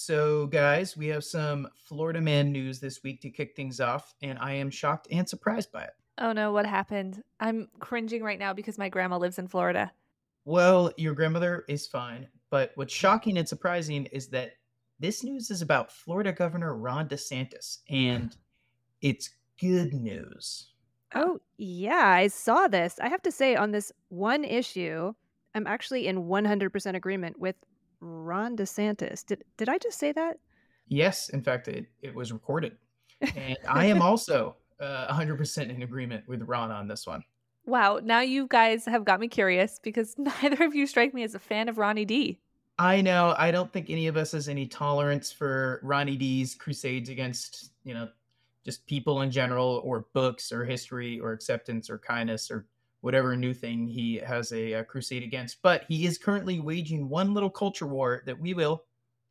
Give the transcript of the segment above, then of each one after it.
So, guys, we have some Florida man news this week to kick things off, and I am shocked and surprised by it. Oh no, what happened? I'm cringing right now because my grandma lives in Florida. Well, your grandmother is fine, but what's shocking and surprising is that this news is about Florida Governor Ron DeSantis, and it's good news. Oh, yeah, I saw this. I have to say, on this one issue, I'm actually in 100% agreement with Ron DeSantis. Did I just say that? Yes, in fact, it was recorded. And I am also 100% in agreement with Ron on this one. Wow, now you guys have got me curious because neither of you strike me as a fan of Ronnie D. I know. I don't think any of us has any tolerance for Ronnie D's crusades against, just people in general, or books, or history, or acceptance, or kindness, or whatever new thing he has a crusade against. But he is currently waging one little culture war that we will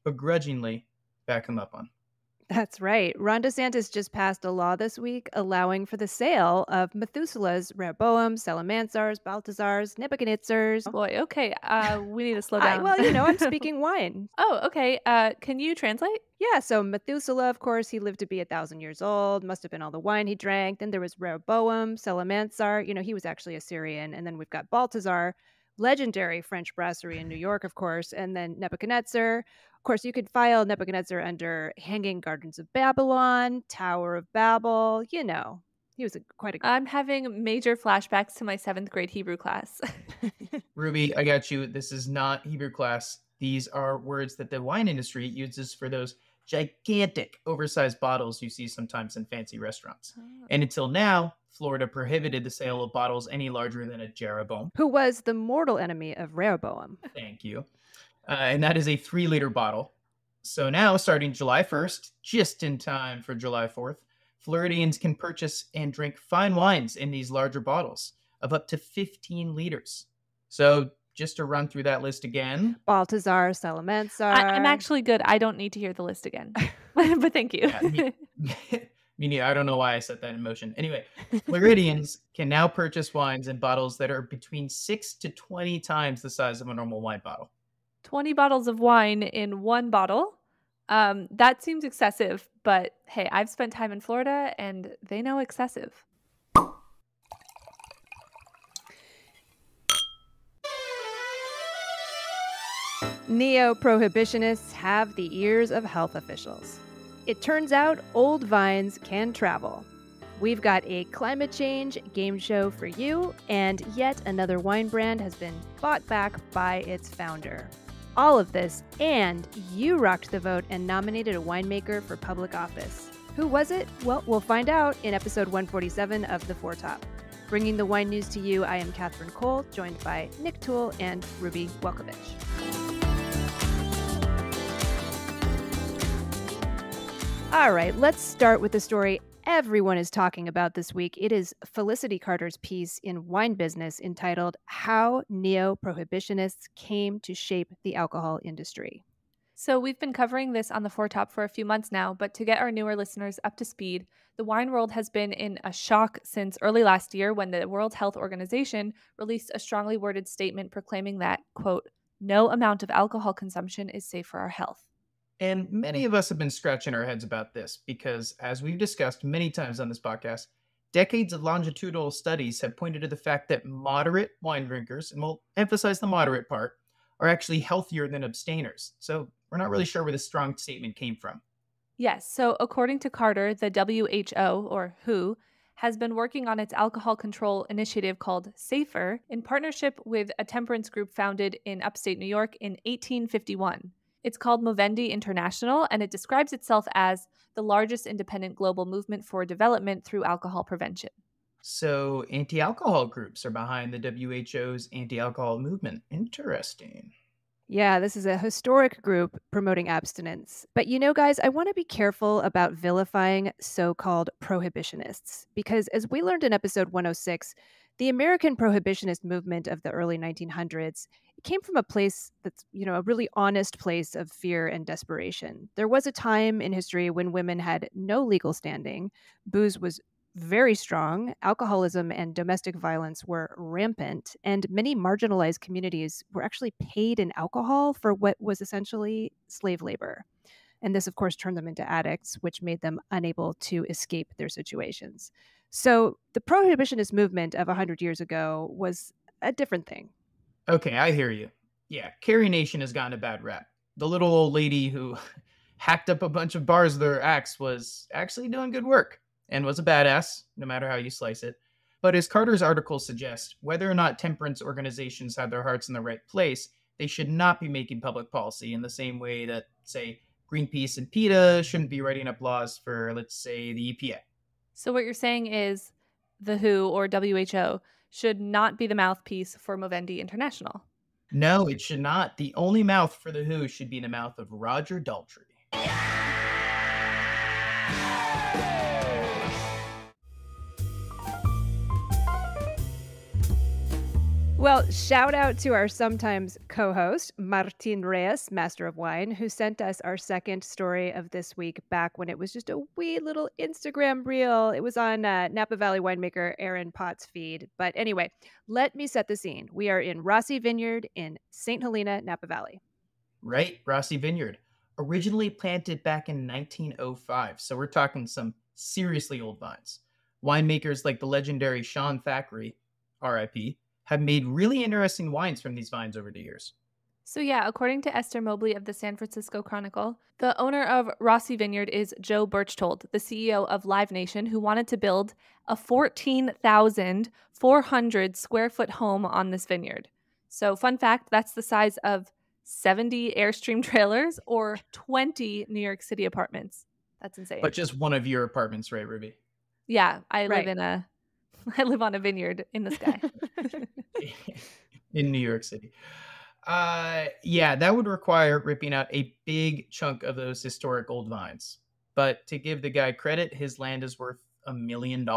begrudgingly back him up on. That's right. Ron DeSantis just passed a law this week allowing for the sale of Methuselah's Rehoboam, Salamansars, Baltazars, Nebuchadnezzars. Boy, okay. We need to slow down. I'm speaking wine. Oh, okay. Can you translate? Yeah, so Methuselah, of course, he lived to be 1,000 years old. Must have been all the wine he drank. Then there was Rehoboam, Salamansar. He was actually Assyrian. And then we've got Baltazar, legendary French brasserie in New York, of course. And then Nebuchadnezzar. Of course, you could file Nebuchadnezzar under Hanging Gardens of Babylon, Tower of Babel. He was quite a. I'm having major flashbacks to my 7th grade Hebrew class. Ruby, I got you. This is not Hebrew class. These are words that the wine industry uses for those gigantic, oversized bottles you see sometimes in fancy restaurants. Oh. And until now, Florida prohibited the sale of bottles any larger than a Jeroboam. Who was the mortal enemy of Rehoboam. Thank you. And that is a 3-liter bottle. So now, starting July 1st, just in time for July 4th, Floridians can purchase and drink fine wines in these larger bottles of up to 15 liters. So just to run through that list again. Baltazar, Salamansar. I'm actually good. I don't need to hear the list again. But thank you. I don't know why I set that in motion. Anyway, Floridians can now purchase wines in bottles that are between 6 to 20 times the size of a normal wine bottle. 20 bottles of wine in one bottle. That seems excessive, but hey, I've spent time in Florida and they know excessive. Neo-prohibitionists have the ears of health officials. It turns out old vines can travel. We've got a climate change game show for you, and yet another wine brand has been bought back by its founder. All of this, and you rocked the vote and nominated a winemaker for public office. Who was it? Well, we'll find out in episode 147 of The Four Top. Bringing the wine news to you, I am Catherine Cole, joined by Nick Toole and Ruby Welkovich. All right, let's start with the story everyone is talking about this week. It is Felicity Carter's piece in Wine Business entitled How Neo-Prohibitionists Came to Shape the Alcohol Industry. So we've been covering this on the Four Top for a few months now, but to get our newer listeners up to speed, the wine world has been in a shock since early last year when the World Health Organization released a strongly worded statement proclaiming that, quote, no amount of alcohol consumption is safe for our health. And many of us have been scratching our heads about this because, as we've discussed many times on this podcast, decades of longitudinal studies have pointed to the fact that moderate wine drinkers, and we'll emphasize the moderate part, are actually healthier than abstainers. So we're not really sure where this strong statement came from. Yes. So according to Carter, the WHO, or WHO, has been working on its alcohol control initiative called SAFER in partnership with a temperance group founded in upstate New York in 1851. It's called Movendi International, and it describes itself as the largest independent global movement for development through alcohol prevention. So anti-alcohol groups are behind the WHO's anti-alcohol movement. Interesting. Yeah, this is a historic group promoting abstinence. But guys, I want to be careful about vilifying so-called prohibitionists, because as we learned in episode 106, the American prohibitionist movement of the early 1900s came from a place that's, a really honest place of fear and desperation. There was a time in history when women had no legal standing. Booze was very strong. Alcoholism and domestic violence were rampant, and many marginalized communities were actually paid in alcohol for what was essentially slave labor. And this, of course, turned them into addicts, which made them unable to escape their situations. So the prohibitionist movement of 100 years ago was a different thing. Okay, I hear you. Yeah, Carrie Nation has gotten a bad rap. The little old lady who hacked up a bunch of bars with her axe was actually doing good work and was a badass, no matter how you slice it. But as Carter's article suggests, whether or not temperance organizations have their hearts in the right place, they should not be making public policy in the same way that, say, Greenpeace and PETA shouldn't be writing up laws for, let's say, the EPA. So what you're saying is the WHO or WHO should not be the mouthpiece for Movendi International. No, it should not. The only mouth for the WHO should be the mouth of Roger Daltrey. Well, shout out to our sometimes co-host, Martin Reyes, Master of Wine, who sent us our second story of this week back when it was just a wee little Instagram reel. It was on Napa Valley winemaker Aaron Potts' feed. But anyway, let me set the scene. We are in Rossi Vineyard in St. Helena, Napa Valley. Right, Rossi Vineyard. Originally planted back in 1905, so we're talking some seriously old vines. Winemakers like the legendary Sean Thackeray, RIP, have made really interesting wines from these vines over the years. So yeah, according to Esther Mobley of the San Francisco Chronicle, the owner of Rossi Vineyard is Joe Berchtold, the CEO of Live Nation, who wanted to build a 14,400 square foot home on this vineyard. So fun fact, that's the size of 70 Airstream trailers or 20 New York City apartments. That's insane. But just one of your apartments, right, Ruby? Yeah, I live on a vineyard in the sky. In New York City. Yeah, that would require ripping out a big chunk of those historic old vines. But to give the guy credit, his land is worth $1 million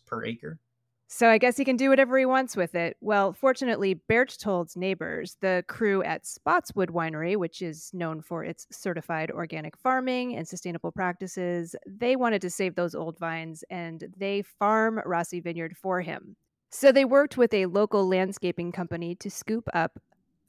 per acre. So I guess he can do whatever he wants with it. Well, fortunately, Berchtold's neighbors, the crew at Spotswood Winery, which is known for its certified organic farming and sustainable practices, they wanted to save those old vines, and they farm Rossi Vineyard for him. So they worked with a local landscaping company to scoop up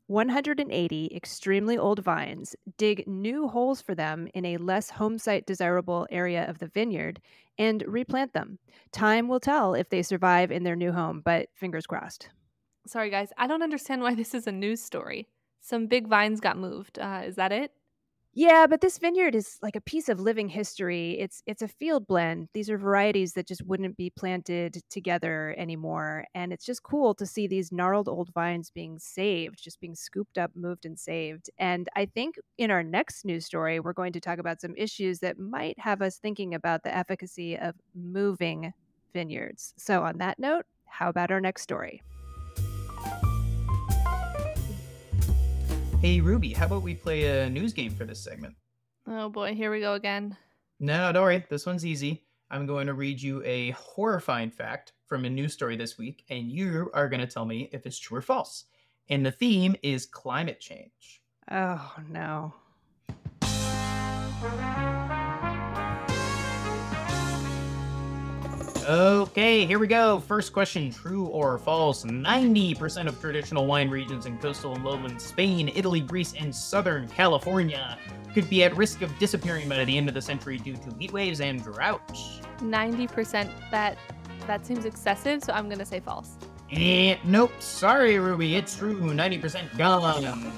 180 extremely old vines, dig new holes for them in a less home site desirable area of the vineyard, and replant them. Time will tell if they survive in their new home, but fingers crossed. Sorry, guys. I don't understand why this is a news story. Some big vines got moved. Is that it? Yeah, but this vineyard is like a piece of living history. It's a field blend. These are varieties that just wouldn't be planted together anymore. And it's just cool to see these gnarled old vines being saved, just being scooped up, moved, and saved. And I think in our next news story, we're going to talk about some issues that might have us thinking about the efficacy of moving vineyards. So on that note, how about our next story? Hey, Ruby, how about we play a news game for this segment? Oh boy, here we go again. No, don't worry. This one's easy. I'm going to read you a horrifying fact from a news story this week, and you are going to tell me if it's true or false. And the theme is climate change. Oh, no. Okay, here we go. First question, true or false? 90% of traditional wine regions in coastal and lowland Spain, Italy, Greece, and Southern California could be at risk of disappearing by the end of the century due to heat waves and droughts. 90%, that seems excessive, so I'm going to say false. Nope, sorry, Ruby, it's true. 90% gone.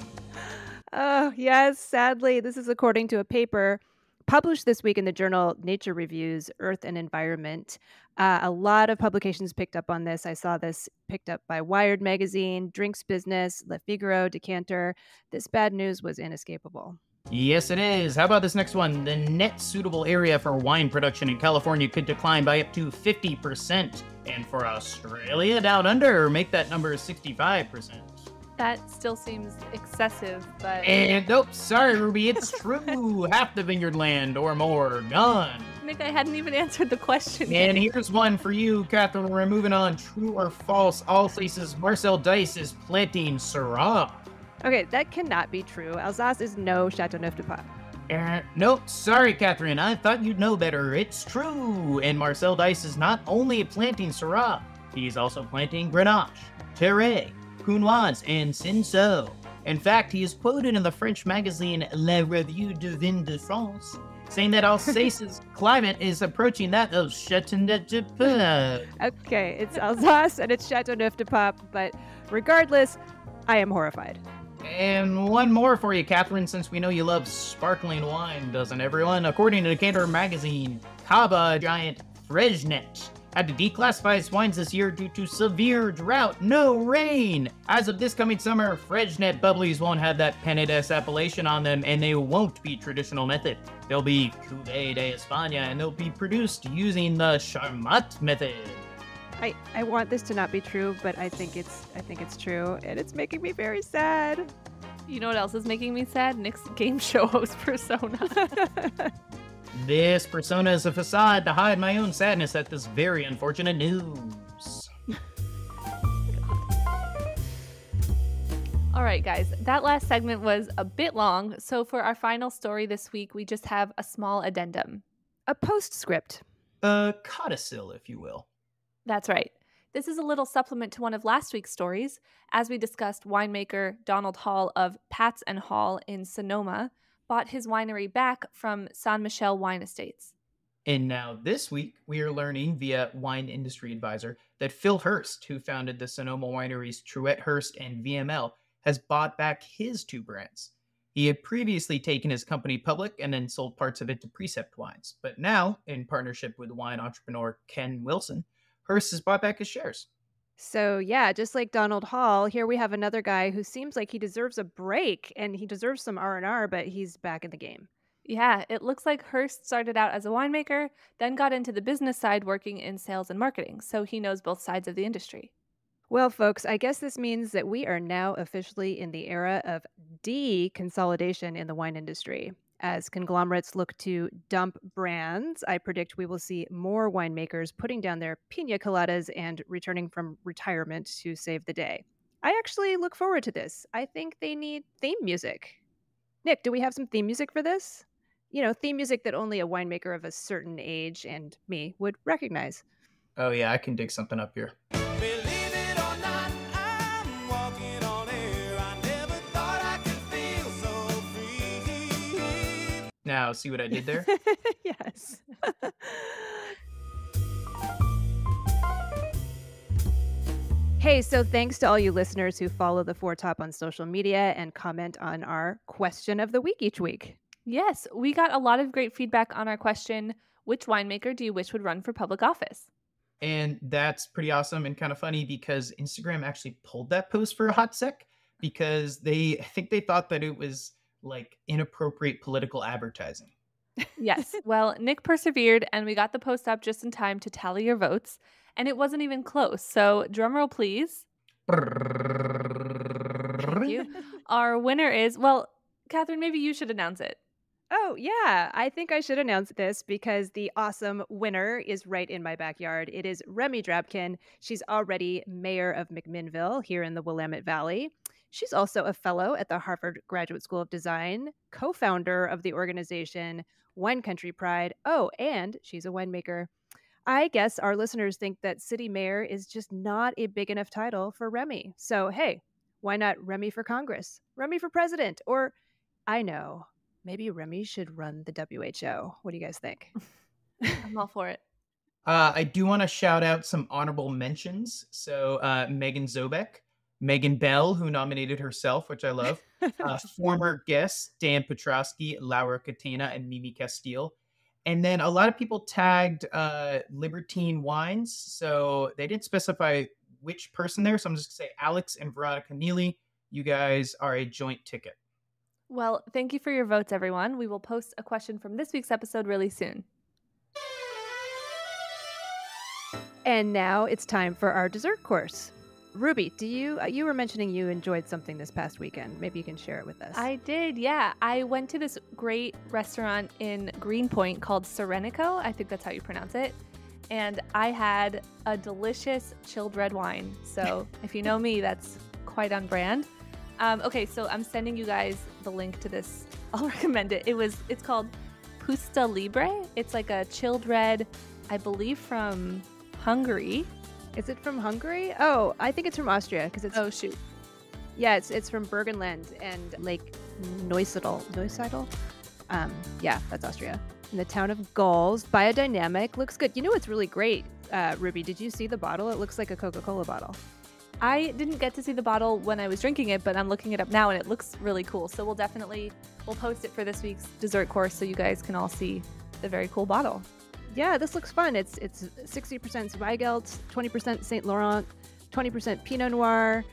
Oh, yes, sadly, this is according to a paper published this week in the journal Nature Reviews, Earth and Environment. A lot of publications picked up on this. I saw this picked up by Wired Magazine, Drinks Business, Le Figaro, Decanter. This bad news was inescapable. Yes, it is. How about this next one? The net suitable area for wine production in California could decline by up to 50%. And for Australia down under, make that number 65%. That still seems excessive, but... And nope, sorry, Ruby, it's true. Half the vineyard land or more gone. Nick, I hadn't even answered the question. And here's one for you, Catherine. We're moving on. True or false? All places Marcel Dice is planting Syrah. Okay, that cannot be true. Alsace is no Chateauneuf-du-Pape. Nope, sorry, Catherine. I thought you'd know better. It's true. And Marcel Dice is not only planting Syrah, he's also planting Grenache, Terray, Counoise, and Cinsault. In fact, he is quoted in the French magazine La Revue de Vin de France, saying that Alsace's climate is approaching that of Châteauneuf-du-Pape. Okay, it's Alsace and it's Châteauneuf-du-Pape, but regardless, I am horrified. And one more for you, Catherine, since we know you love sparkling wine, doesn't everyone? According to Decanter magazine, Cava giant Freixenet had to declassify its wines this year due to severe drought, no rain. As of this coming summer, Freixenet bubblies won't have that Penedès appellation on them, and they won't be traditional method. They'll be Cuvée de España, and they'll be produced using the Charmat method. I want this to not be true, but I think it's true, and it's making me very sad. You know what else is making me sad? Nick's game show host persona. This persona is a facade to hide my own sadness at this very unfortunate news. All right, guys, that last segment was a bit long, so for our final story this week, we just have a small addendum. A postscript. A codicil, if you will. That's right. This is a little supplement to one of last week's stories. As we discussed, winemaker Donald Hall of Pats and Hall in Sonoma bought his winery back from San Michel Wine Estates. And now this week, we are learning via Wine Industry Advisor that Phil Hurst, who founded the Sonoma wineries Truett Hurst and VML, has bought back his two brands. He had previously taken his company public and then sold parts of it to Precept Wines. But now, in partnership with wine entrepreneur Ken Wilson, Hurst has bought back his shares. So yeah, just like Donald Hall, here we have another guy who seems like he deserves a break and he deserves some R&R, but he's back in the game. Yeah, it looks like Hurst started out as a winemaker, then got into the business side working in sales and marketing, so he knows both sides of the industry. Well, folks, I guess this means that we are now officially in the era of deconsolidation in the wine industry. As conglomerates look to dump brands, I predict we will see more winemakers putting down their pina coladas and returning from retirement to save the day. I actually look forward to this. I think they need theme music. Nick, do we have some theme music for this? You know, theme music that only a winemaker of a certain age and me would recognize. Oh yeah, I can dig something up here. Now, see what I did there? Yes. Hey, so thanks to all you listeners who follow the Four Top on social media and comment on our question of the week each week. Yes, we got a lot of great feedback on our question, which winemaker do you wish would run for public office? And that's pretty awesome and kind of funny because Instagram actually pulled that post for a hot sec because I think they thought that it was like inappropriate political advertising. Yes. Well, Nick persevered and we got the post up just in time to tally your votes. And it wasn't even close. So drumroll, please. Thank you. Our winner is, well, Catherine, maybe you should announce it. Oh, yeah. I think I should announce this because the awesome winner is right in my backyard. It is Remy Drabkin. She's already mayor of McMinnville here in the Willamette Valley. She's also a fellow at the Harvard Graduate School of Design, co-founder of the organization Wine Country Pride. Oh, and she's a winemaker. I guess our listeners think that city mayor is just not a big enough title for Remy. So, hey, why not Remy for Congress? Remy for president? Or, I know, maybe Remy should run the WHO. What do you guys think? I'm all for it. I do want to shout out some honorable mentions. So, Megan Zobek, Megan Bell, who nominated herself, which I love. Former guests, Dan Petrosky, Laura Catena, and Mimi Castile. And then a lot of people tagged Libertine Wines. So they didn't specify which person there. So I'm just going to say Alex and Veronica Neely. You guys are a joint ticket. Well, thank you for your votes, everyone. We will post a question from this week's episode really soon. And now it's time for our dessert course. Ruby, you were mentioning you enjoyed something this past weekend. Maybe you can share it with us. I did, yeah. I went to this great restaurant in Greenpoint called Serenico. I think that's how you pronounce it. And I had a delicious chilled red wine. So if you know me, that's quite on brand. Okay, so I'm sending you guys the link to this. I'll recommend it. It's called Pusta Libre. It's like a chilled red, I believe from Hungary. Is it from Hungary? Oh, I think it's from Austria because it's. Oh shoot. Yeah, it's from Burgenland and Lake Neusiedl. Neusiedl? Yeah, that's Austria. In the town of Gulls. Biodynamic. Looks good. You know what's really great, Ruby? Did you see the bottle? It looks like a Coca-Cola bottle. I didn't get to see the bottle when I was drinking it, but I'm looking it up now and it looks really cool. So we'll post it for this week's dessert course so you guys can all see the very cool bottle. Yeah, this looks fun. It's 60% Zweigelt, 20% Saint Laurent, 20% Pinot Noir,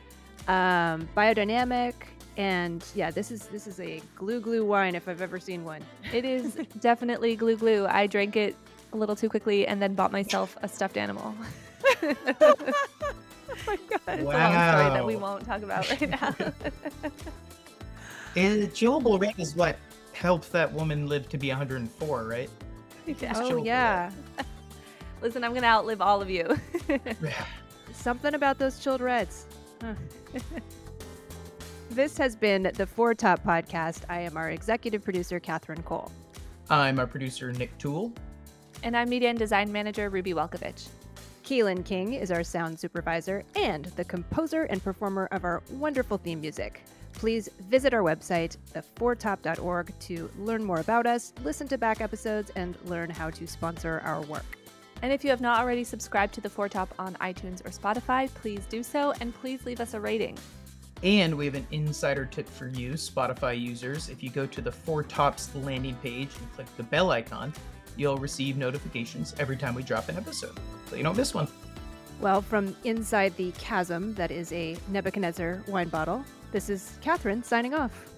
biodynamic, and yeah, this is a glue wine if I've ever seen one. It is definitely glue. I drank it a little too quickly and then bought myself a stuffed animal. Oh my God. It's a long story that we won't talk about right now. Chewable red is what helped that woman live to be 104, right? Yeah. Oh yeah. Listen, I'm gonna outlive all of you. Something about those chilled reds. Huh. This has been the Four Top Podcast. I am our executive producer, Catherine Cole. I'm our producer, Nick Toole. And I'm media and design manager, Ruby Welkovich. Keelan King is our sound supervisor and the composer and performer of our wonderful theme music. Please visit our website, thefourtop.org, to learn more about us, listen to back episodes, and learn how to sponsor our work. And if you have not already subscribed to The Four Top on iTunes or Spotify, please do so, and please leave us a rating. And we have an insider tip for you, Spotify users. If you go to the Four Tops landing page and click the bell icon, you'll receive notifications every time we drop an episode, so you don't miss one. Well, from inside the chasm that is a Nebuchadnezzar wine bottle, this is Catherine signing off.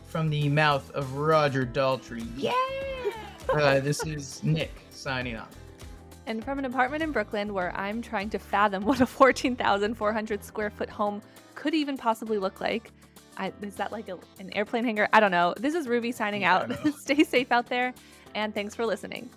From the mouth of Roger Daltrey, this is Nick signing off. And from an apartment in Brooklyn where I'm trying to fathom what a 14,400 square foot home could even possibly look like. Is that like an airplane hangar? I don't know. This is Ruby signing out. Stay safe out there, and thanks for listening.